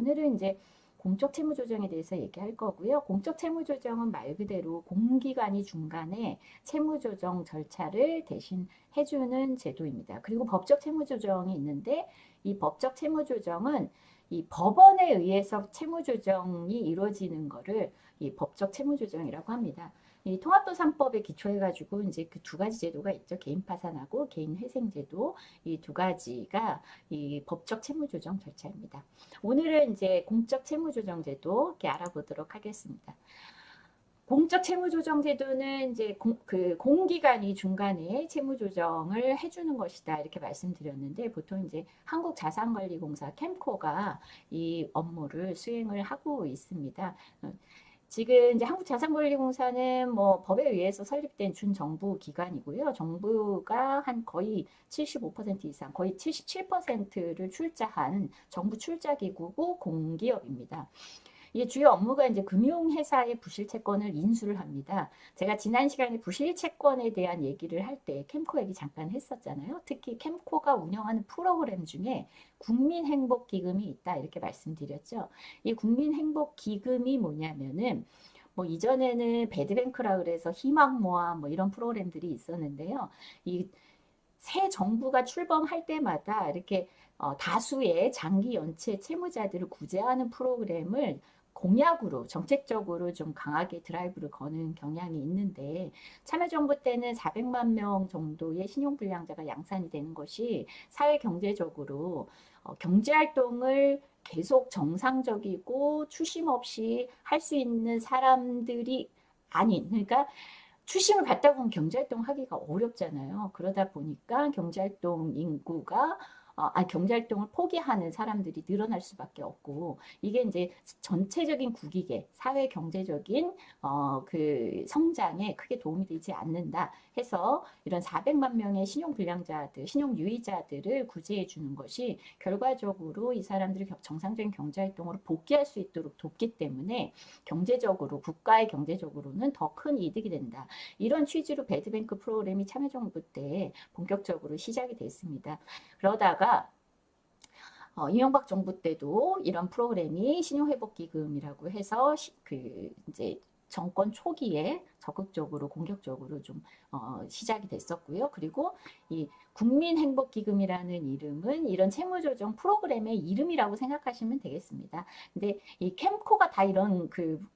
오늘은 이제 공적 채무 조정에 대해서 얘기할 거고요. 공적 채무 조정은 말 그대로 공기관이 중간에 채무 조정 절차를 대신 해주는 제도입니다. 그리고 법적 채무 조정이 있는데 이 법적 채무 조정은 이 법원에 의해서 채무 조정이 이루어지는 거를 이 법적 채무 조정이라고 합니다. 이 통합도산법에 기초해가지고 이제 그 두 가지 제도가 있죠. 개인 파산하고 개인 회생 제도 이 두 가지가 이 법적 채무 조정 절차입니다. 오늘은 이제 공적 채무 조정 제도 이렇게 알아보도록 하겠습니다. 공적 채무 조정 제도는 이제 공기관이 중간에 채무 조정을 해주는 것이다 이렇게 말씀드렸는데 보통 이제 한국자산관리공사 캠코가 이 업무를 수행을 하고 있습니다. 지금 이제 한국자산관리공사는 뭐 법에 의해서 설립된 준정부 기관이고요. 정부가 한 거의 75% 이상, 거의 77%를 출자한 정부 출자기구고 공기업입니다. 이 주요 업무가 이제 금융회사의 부실채권을 인수를 합니다. 제가 지난 시간에 부실채권에 대한 얘기를 할 때 캠코 얘기 잠깐 했었잖아요. 특히 캠코가 운영하는 프로그램 중에 국민행복기금이 있다 이렇게 말씀드렸죠. 이 국민행복기금이 뭐냐면은 뭐 이전에는 배드뱅크라 그래서 희망모아 뭐 이런 프로그램들이 있었는데요. 이 새 정부가 출범할 때마다 이렇게 다수의 장기 연체 채무자들을 구제하는 프로그램을 공약으로 정책적으로 좀 강하게 드라이브를 거는 경향이 있는데 참여정부 때는 400만 명 정도의 신용불량자가 양산이 되는 것이 사회경제적으로 경제활동을 계속 정상적이고 추심 없이 할 수 있는 사람들이 아닌 그러니까 추심을 받다 보면 경제활동 하기가 어렵잖아요. 그러다 보니까 경제활동 인구가 경제활동을 포기하는 사람들이 늘어날 수밖에 없고 이게 이제 전체적인 국익에 사회 경제적인 그 성장에 크게 도움이 되지 않는다 해서 이런 400만 명의 신용불량자들, 신용유의자들을 구제해 주는 것이 결과적으로 이 사람들이 정상적인 경제활동으로 복귀할 수 있도록 돕기 때문에 경제적으로 국가의 경제적으로는 더 큰 이득이 된다. 이런 취지로 배드뱅크 프로그램이 참여정부 때 본격적으로 시작이 됐습니다. 그러다가 이명박 정부 때도 이런 프로그램이 신용회복기금이라고 해서 이제 정권 초기에 적극적으로 공격적으로 좀 시작이 됐었고요. 그리고 이 국민행복기금이라는 이름은 이런 채무조정 프로그램의 이름이라고 생각하시면 되겠습니다. 근데 이 캠코가 다 이런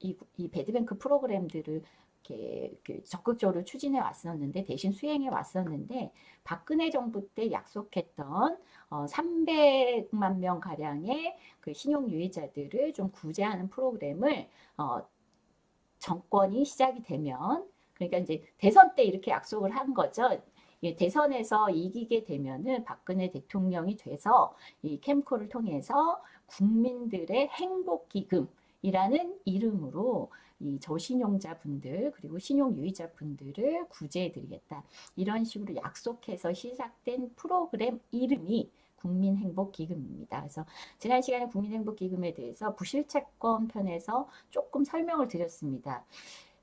이 배드뱅크 프로그램들을 이렇게 적극적으로 추진해 왔었는데 대신 수행해 왔었는데 박근혜 정부 때 약속했던 300만 명 가량의 그 신용유의자들을 좀 구제하는 프로그램을 정권이 시작이 되면 그러니까 이제 대선 때 이렇게 약속을 한 거죠. 대선에서 이기게 되면은 박근혜 대통령이 돼서 이 캠코를 통해서 국민들의 행복기금이라는 이름으로 이 저신용자분들 그리고 신용유의자분들을 구제해드리겠다. 이런 식으로 약속해서 시작된 프로그램 이름이 국민행복기금입니다. 그래서 지난 시간에 국민행복기금에 대해서 부실채권 편에서 조금 설명을 드렸습니다.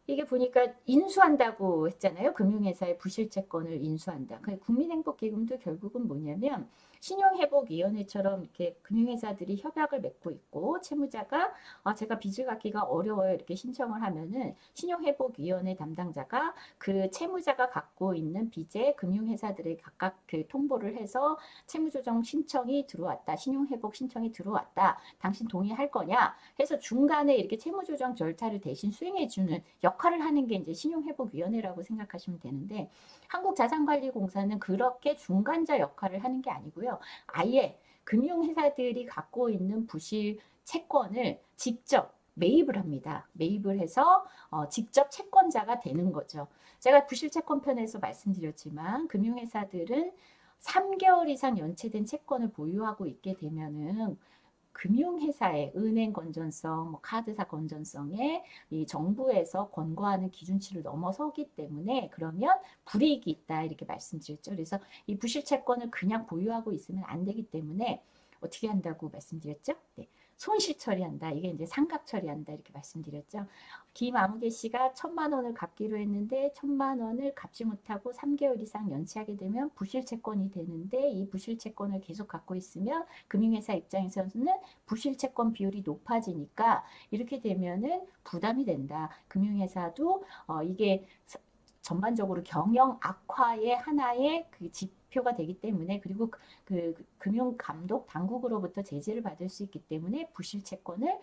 이게 보니까 인수한다고 했잖아요. 금융회사의 부실채권을 인수한다. 국민행복기금도 결국은 뭐냐면 신용회복위원회처럼 이렇게 금융회사들이 협약을 맺고 있고 채무자가 제가 빚을 갚기가 어려워요 이렇게 신청을 하면은 신용회복위원회 담당자가 그 채무자가 갖고 있는 빚에 금융회사들에 각각 그 통보를 해서 채무조정 신청이 들어왔다. 신용회복 신청이 들어왔다. 당신 동의할 거냐? 해서 중간에 이렇게 채무조정 절차를 대신 수행해주는 역할을 하는 게 이제 신용회복위원회라고 생각하시면 되는데 한국자산관리공사는 그렇게 중간자 역할을 하는 게 아니고요. 아예 금융회사들이 갖고 있는 부실 채권을 직접 매입을 합니다. 매입을 해서 직접 채권자가 되는 거죠. 제가 부실채권 편에서 말씀드렸지만 금융회사들은 3개월 이상 연체된 채권을 보유하고 있게 되면은 금융회사의 은행 건전성, 뭐 카드사 건전성에 이 정부에서 권고하는 기준치를 넘어서기 때문에 그러면 불이익이 있다 이렇게 말씀드렸죠. 그래서 이 부실채권을 그냥 보유하고 있으면 안 되기 때문에 어떻게 한다고 말씀드렸죠? 네. 손실 처리한다. 이게 이제 상각 처리한다. 이렇게 말씀드렸죠. 김아무개 씨가 1,000만 원을 갚기로 했는데 1,000만 원을 갚지 못하고 3개월 이상 연체하게 되면 부실채권이 되는데 이 부실채권을 계속 갖고 있으면 금융회사 입장에서는 부실채권 비율이 높아지니까 이렇게 되면은 부담이 된다. 금융회사도 이게 전반적으로 경영 악화의 하나의 그 지표가 되기 때문에 그리고 금융감독 당국으로부터 제재를 받을 수 있기 때문에 부실채권을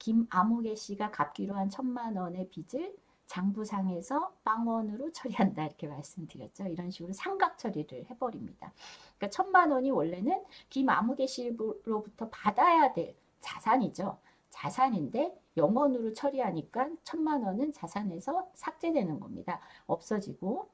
김아무개 씨가 갚기로 한 1,000만 원의 빚을 장부상에서 빵원으로 처리한다 이렇게 말씀드렸죠. 이런 식으로 상각 처리를 해버립니다. 그러니까 1,000만 원이 원래는 김아무개 씨로부터 받아야 될 자산이죠. 자산인데 영원으로 처리하니까 1,000만 원은 자산에서 삭제되는 겁니다. 없어지고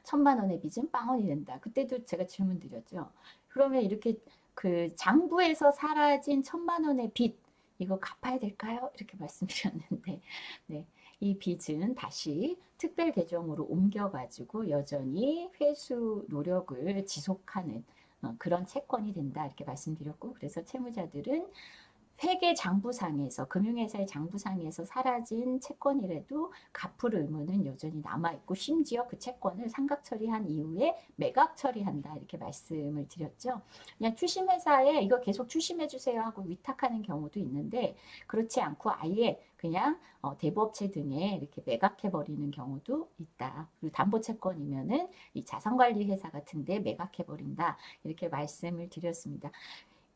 1,000만 원의 빚은 빵원이 된다. 그때도 제가 질문 드렸죠. 그러면 이렇게 그 장부에서 사라진 1,000만 원의 빚 이거 갚아야 될까요? 이렇게 말씀드렸는데 네, 이 빚은 다시 특별 계정으로 옮겨가지고 여전히 회수 노력을 지속하는 그런 채권이 된다 이렇게 말씀드렸고 그래서 채무자들은 회계 장부상에서 금융회사의 장부상에서 사라진 채권이라도 갚을 의무는 여전히 남아있고 심지어 그 채권을 상각 처리한 이후에 매각 처리한다 이렇게 말씀을 드렸죠. 그냥 추심회사에 이거 계속 추심해 주세요 하고 위탁하는 경우도 있는데 그렇지 않고 아예 그냥 대부업체 등에 이렇게 매각해 버리는 경우도 있다. 그리고 담보채권이면은 이 자산관리회사 같은데 매각해 버린다 이렇게 말씀을 드렸습니다.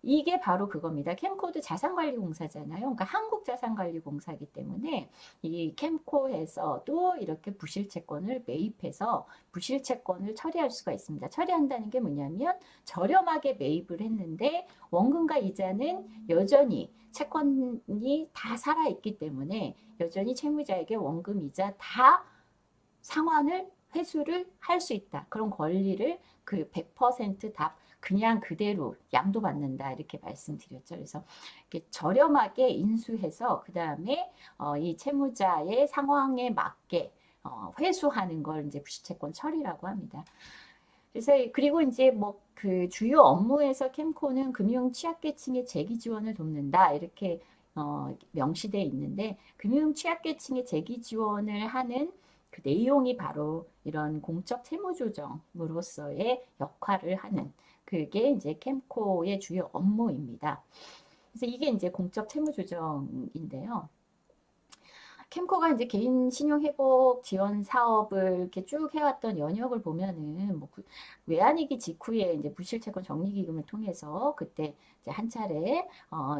이게 바로 그겁니다. 캠코도 자산관리공사잖아요. 그러니까 한국자산관리공사이기 때문에 이 캠코에서도 이렇게 부실채권을 매입해서 부실채권을 처리할 수가 있습니다. 처리한다는 게 뭐냐면 저렴하게 매입을 했는데 원금과 이자는 여전히 채권이 다 살아있기 때문에 여전히 채무자에게 원금, 이자 다 상환을 회수를 할 수 있다. 그런 권리를 그 100%다 그냥 그대로 양도받는다 이렇게 말씀드렸죠. 그래서 이렇게 저렴하게 인수해서 그 다음에 이 채무자의 상황에 맞게 회수하는 걸 이제 부실채권 처리라고 합니다. 그래서 그리고 이제 뭐 그 주요 업무에서 캠코는 금융 취약계층의 재기 지원을 돕는다 이렇게 명시돼 있는데 금융 취약계층의 재기 지원을 하는 그 내용이 바로 이런 공적 채무조정으로서의 역할을 하는 그게 이제 캠코의 주요 업무입니다. 그래서 이게 이제 공적 채무조정인데요. 캠코가 이제 개인 신용 회복 지원 사업을 이렇게 쭉 해왔던 연역을 보면은 뭐 외환위기 직후에 이제 부실채권 정리기금을 통해서 그때 이제 한 차례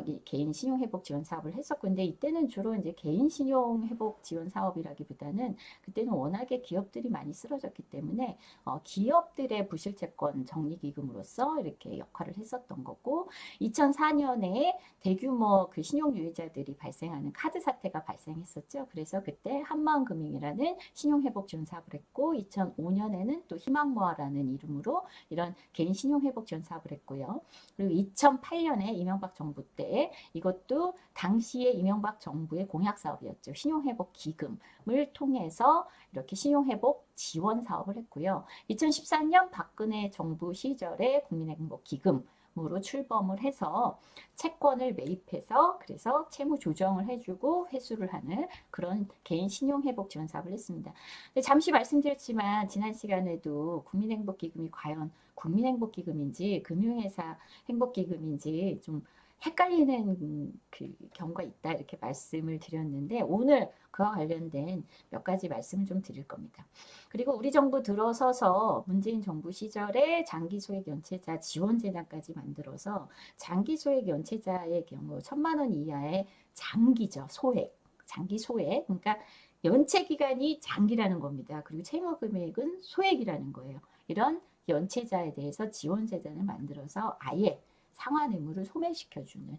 이 개인 신용 회복 지원 사업을 했었고 근데 이때는 주로 이제 개인 신용 회복 지원 사업이라기보다는 그때는 워낙에 기업들이 많이 쓰러졌기 때문에 기업들의 부실채권 정리기금으로서 이렇게 역할을 했었던 거고 2004년에 대규모 그 신용유예자들이 발생하는 카드 사태가 발생했었죠. 그래서 그때 한마음금융이라는 신용회복 지원 사업을 했고 2005년에는 또 희망모아라는 이름으로 이런 개인 신용회복 지원 사업을 했고요. 그리고 2008년에 이명박 정부 때 이것도 당시에 이명박 정부의 공약 사업이었죠. 신용회복 기금을 통해서 이렇게 신용회복 지원 사업을 했고요. 2014년 박근혜 정부 시절에 국민행복기금 으로 출범을 해서 채권을 매입해서 그래서 채무 조정을 해주고 회수를 하는 그런 개인 신용회복 지원 사업을 했습니다. 근데 잠시 말씀드렸지만 지난 시간에도 국민행복기금이 과연 국민행복기금인지 금융회사 행복기금인지 좀 헷갈리는 그 경우가 있다 이렇게 말씀을 드렸는데 오늘 그와 관련된 몇 가지 말씀을 좀 드릴 겁니다. 그리고 우리 정부 들어서서 문재인 정부 시절에 장기소액 연체자 지원재단까지 만들어서 장기소액 연체자의 경우 1,000만 원 이하의 장기죠. 소액. 장기 소액. 그러니까 연체 기간이 장기라는 겁니다. 그리고 채무 금액은 소액이라는 거예요. 이런 연체자에 대해서 지원재단을 만들어서 아예 상환 의무를 소멸시켜주는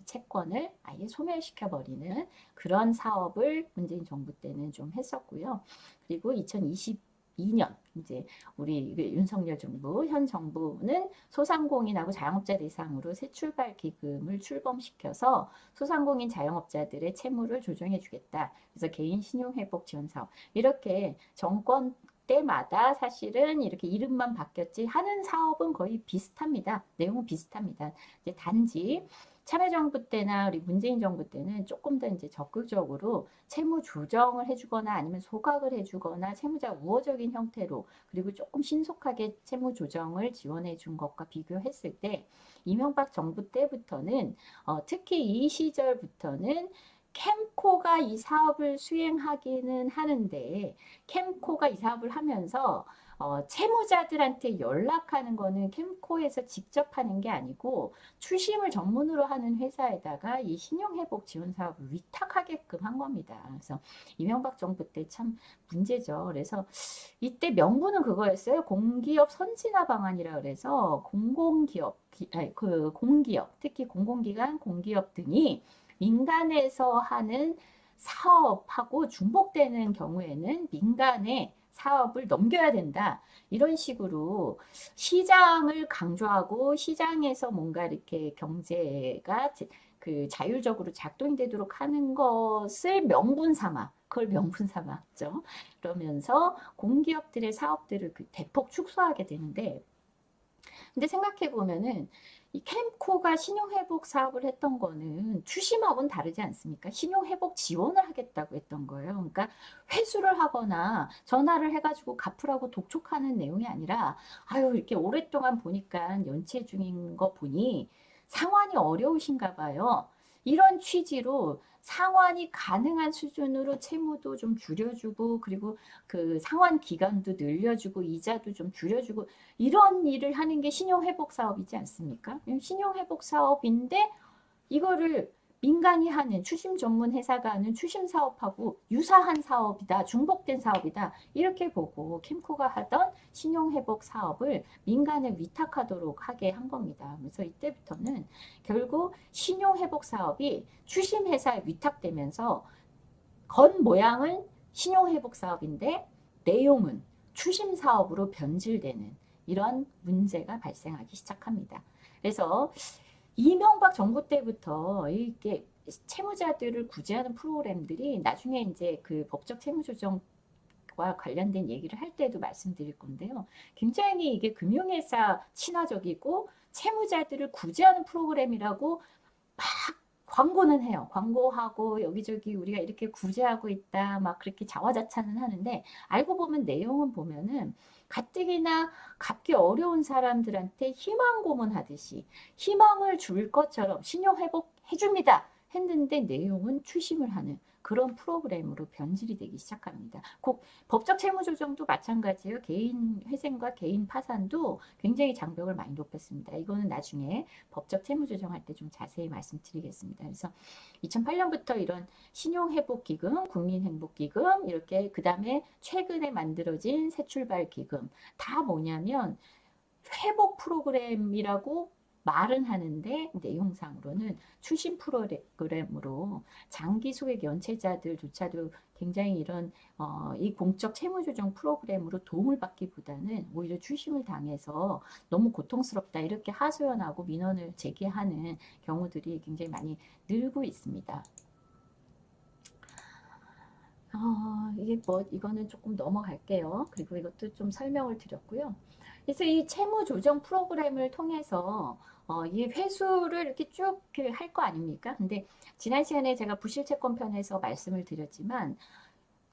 채권을 아예 소멸시켜버리는 그런 사업을 문재인 정부 때는 좀 했었고요. 그리고 2022년 이제 우리 윤석열 정부 현 정부는 소상공인하고 자영업자 대상으로 새 출발 기금을 출범시켜서 소상공인 자영업자들의 채무를 조정해 주겠다. 그래서 개인 신용회복 지원 사업 이렇게 정권 때마다 사실은 이렇게 이름만 바뀌었지 하는 사업은 거의 비슷합니다. 내용은 비슷합니다. 이제 단지 참여정부 때나 우리 문재인 정부 때는 조금 더 이제 적극적으로 채무 조정을 해주거나 아니면 소각을 해주거나 채무자 우호적인 형태로 그리고 조금 신속하게 채무 조정을 지원해 준 것과 비교했을 때 이명박 정부 때부터는 특히 이 시절부터는 캠코가 이 사업을 수행하기는 하는데 캠코가 이 사업을 하면서 채무자들한테 연락하는 거는 캠코에서 직접 하는 게 아니고 추심을 전문으로 하는 회사에다가 이 신용회복 지원 사업을 위탁하게끔 한 겁니다. 그래서 이명박 정부 때 참 문제죠. 그래서 이때 명분은 그거였어요. 공기업 선진화 방안이라 그래서 공공기업, 그 공기업, 특히 공공기관, 공기업 등이 민간에서 하는 사업하고 중복되는 경우에는 민간에 사업을 넘겨야 된다. 이런 식으로 시장을 강조하고 시장에서 뭔가 이렇게 경제가 그 자율적으로 작동이 되도록 하는 것을 명분 삼아 그걸 명분 삼았죠. 그러면서 공기업들의 사업들을 대폭 축소하게 되는데 근데 생각해 보면은 이 캠코가 신용회복 사업을 했던 거는 추심하고는 다르지 않습니까? 신용회복 지원을 하겠다고 했던 거예요. 그러니까 회수를 하거나 전화를 해가지고 갚으라고 독촉하는 내용이 아니라 아유 이렇게 오랫동안 보니까 연체 중인 거 보니 상환이 어려우신가 봐요. 이런 취지로 상환이 가능한 수준으로 채무도 좀 줄여주고 그리고 그 상환 기간도 늘려주고 이자도 좀 줄여주고 이런 일을 하는 게 신용회복 사업이지 않습니까? 신용회복 사업인데 이거를 민간이 하는 추심 전문 회사가 하는 추심 사업하고 유사한 사업이다. 중복된 사업이다. 이렇게 보고 캠코가 하던 신용회복 사업을 민간에 위탁하도록 하게 한 겁니다. 그래서 이때부터는 결국 신용회복 사업이 추심 회사에 위탁되면서 겉모양은 신용회복 사업인데 내용은 추심 사업으로 변질되는 이런 문제가 발생하기 시작합니다. 그래서 이명박 정부 때부터 이게 채무자들을 구제하는 프로그램들이 나중에 이제 그 법적 채무조정과 관련된 얘기를 할 때도 말씀드릴 건데요. 굉장히 이게 금융회사 친화적이고 채무자들을 구제하는 프로그램이라고 막 광고는 해요. 광고하고 여기저기 우리가 이렇게 구제하고 있다. 막 그렇게 자화자찬은 하는데 알고 보면 내용은 보면은 가뜩이나 갚기 어려운 사람들한테 희망 고문하듯이 희망을 줄 것처럼 신용 회복해 줍니다. 했는데 내용은 추심을 하는 그런 프로그램으로 변질이 되기 시작합니다. 꼭 법적 채무조정도 마찬가지예요. 개인 회생과 개인 파산도 굉장히 장벽을 많이 높였습니다. 이거는 나중에 법적 채무조정할 때 좀 자세히 말씀드리겠습니다. 그래서 2008년부터 이런 신용회복기금, 국민행복기금 이렇게 그 다음에 최근에 만들어진 새출발기금 다 뭐냐면 회복 프로그램이라고 말은 하는데 내용상으로는 추심 프로그램으로 장기 소액 연체자들조차도 굉장히 이런 이 공적 채무조정 프로그램으로 도움을 받기보다는 오히려 추심을 당해서 너무 고통스럽다 이렇게 하소연하고 민원을 제기하는 경우들이 굉장히 많이 늘고 있습니다. 이게 뭐 이거는 조금 넘어갈게요. 그리고 이것도 좀 설명을 드렸고요. 그래서 이 채무 조정 프로그램을 통해서 이 회수를 이렇게 쭉 할 거 아닙니까? 근데 지난 시간에 제가 부실채권 편에서 말씀을 드렸지만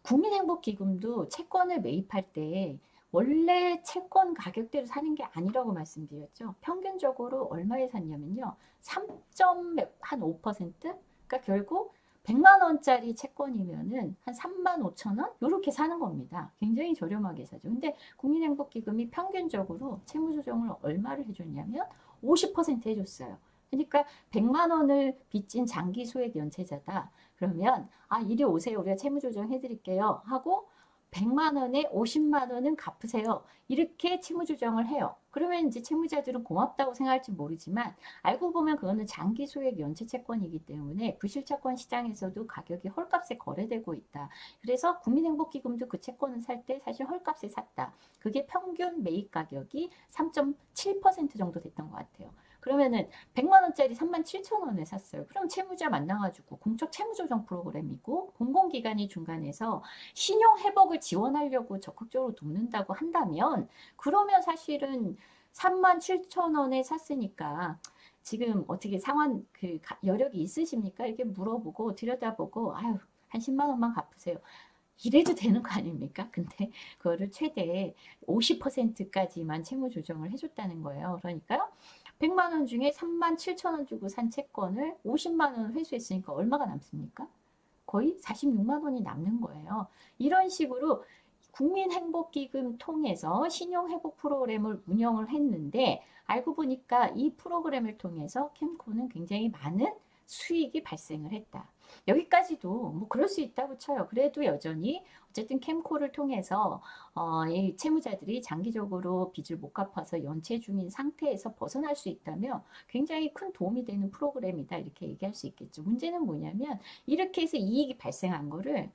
국민행복기금도 채권을 매입할 때 원래 채권 가격대로 사는 게 아니라고 말씀드렸죠. 평균적으로 얼마에 샀냐면요. 3.5%? 그러니까 결국 100만 원짜리 채권이면은 한 3만 5천 원? 이렇게 사는 겁니다. 굉장히 저렴하게 사죠. 근데 국민행복기금이 평균적으로 채무조정을 얼마를 해줬냐면 50% 해줬어요. 그러니까 100만 원을 빚진 장기 소액 연체자다. 그러면 이리 오세요. 우리가 채무조정 해드릴게요. 하고 100만 원에 50만 원은 갚으세요. 이렇게 채무조정을 해요. 그러면 이제 채무자들은 고맙다고 생각할지 모르지만 알고 보면 그거는 장기 소액 연체 채권이기 때문에 부실채권 시장에서도 가격이 헐값에 거래되고 있다. 그래서 국민행복기금도 그 채권을 살 때 사실 헐값에 샀다. 그게 평균 매입 가격이 3.7% 정도 됐던 것 같아요. 그러면은 100만 원짜리 3만 7천 원에 샀어요. 그럼 채무자 만나가지고 공적 채무조정 프로그램이고 공공기관이 중간에서 신용회복을 지원하려고 적극적으로 돕는다고 한다면 그러면 사실은 3만 7천 원에 샀으니까 지금 어떻게 상환 여력이 있으십니까? 이렇게 물어보고 들여다보고 아유 한 10만 원만 갚으세요. 이래도 되는 거 아닙니까? 근데 그거를 최대 50%까지만 채무 조정을 해줬다는 거예요. 그러니까 100만 원 중에 3만 7천 원 주고 산 채권을 50만 원 회수했으니까 얼마가 남습니까? 거의 46만 원이 남는 거예요. 이런 식으로 국민행복기금 통해서 신용회복 프로그램을 운영을 했는데 알고 보니까 이 프로그램을 통해서 캠코는 굉장히 많은 수익이 발생을 했다. 여기까지도 뭐 그럴 수 있다고 쳐요. 그래도 여전히 어쨌든 캠코를 통해서 이 채무자들이 장기적으로 빚을 못 갚아서 연체 중인 상태에서 벗어날 수 있다면 굉장히 큰 도움이 되는 프로그램이다 이렇게 얘기할 수 있겠죠. 문제는 뭐냐면 이렇게 해서 이익이 발생한 거를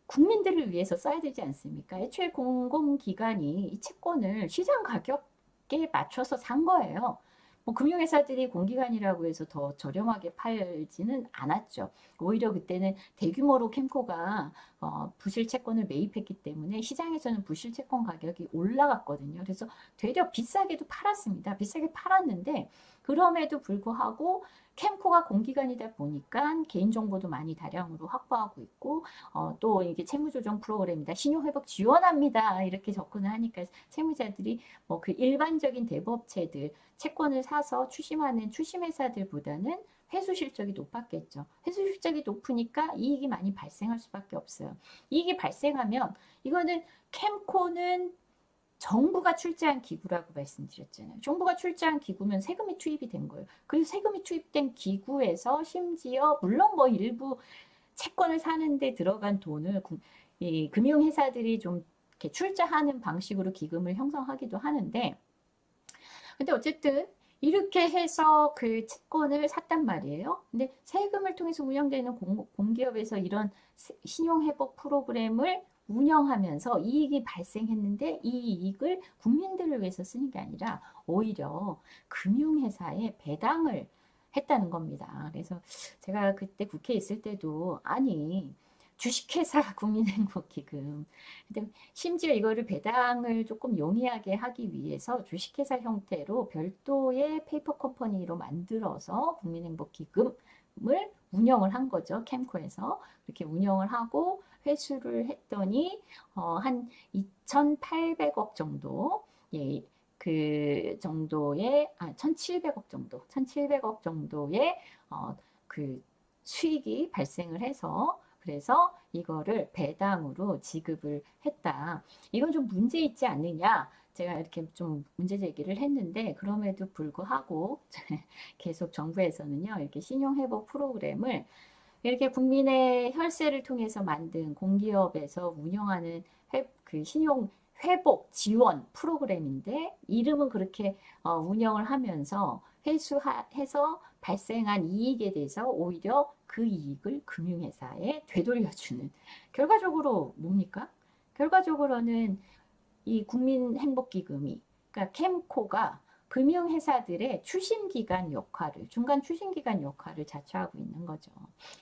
국민들을 위해서 써야 되지 않습니까? 애초에 공공기관이 이 채권을 시장 가격에 맞춰서 산 거예요. 뭐 금융회사들이 공기관이라고 해서 더 저렴하게 팔지는 않았죠. 오히려 그때는 대규모로 캠코가 부실 채권을 매입했기 때문에 시장에서는 부실 채권 가격이 올라갔거든요. 그래서 되려 비싸게도 팔았습니다. 비싸게 팔았는데 그럼에도 불구하고 캠코가 공기관이다 보니까 개인정보도 많이 다량으로 확보하고 있고 또 이게 채무조정 프로그램이다. 신용회복 지원합니다. 이렇게 접근을 하니까 채무자들이 뭐 그 일반적인 대부업체들 채권을 사서 추심하는 추심회사들보다는 회수 실적이 높았겠죠. 회수 실적이 높으니까 이익이 많이 발생할 수밖에 없어요. 이익이 발생하면 이거는 캠코는 정부가 출자한 기구라고 말씀드렸잖아요. 정부가 출자한 기구면 세금이 투입이 된 거예요. 그 세금이 투입된 기구에서 심지어 물론 뭐 일부 채권을 사는데 들어간 돈을 이 금융회사들이 좀 이렇게 출자하는 방식으로 기금을 형성하기도 하는데 근데 어쨌든 이렇게 해서 그 채권을 샀단 말이에요. 근데 세금을 통해서 운영되는 공기업에서 이런 신용회복 프로그램을 운영하면서 이익이 발생했는데 이 이익을 국민들을 위해서 쓰는 게 아니라 오히려 금융회사에 배당을 했다는 겁니다. 그래서 제가 그때 국회에 있을 때도 아니 주식회사 국민행복기금 근데 심지어 이거를 배당을 조금 용이하게 하기 위해서 주식회사 형태로 별도의 페이퍼 컴퍼니로 만들어서 국민행복기금을 운영을 한 거죠. 캠코에서 그렇게 운영을 하고 회수를 했더니 한 2,800억 정도 예, 그 정도의 1,700억 정도 1,700억 정도의 그 수익이 발생을 해서 그래서 이거를 배당으로 지급을 했다. 이건 좀 문제 있지 않느냐? 제가 이렇게 좀 문제 제기를 했는데 그럼에도 불구하고 계속 정부에서는요 이렇게 신용회복 프로그램을 이렇게 국민의 혈세를 통해서 만든 공기업에서 운영하는 그 신용 회복 지원 프로그램인데 이름은 그렇게 운영을 하면서 회수해서 발생한 이익에 대해서 오히려 그 이익을 금융회사에 되돌려주는 결과적으로 뭡니까? 결과적으로는 이 국민행복기금이 그러니까 캠코가 금융회사들의 추심기관 역할을 중간 추심기관 역할을 자처하고 있는 거죠.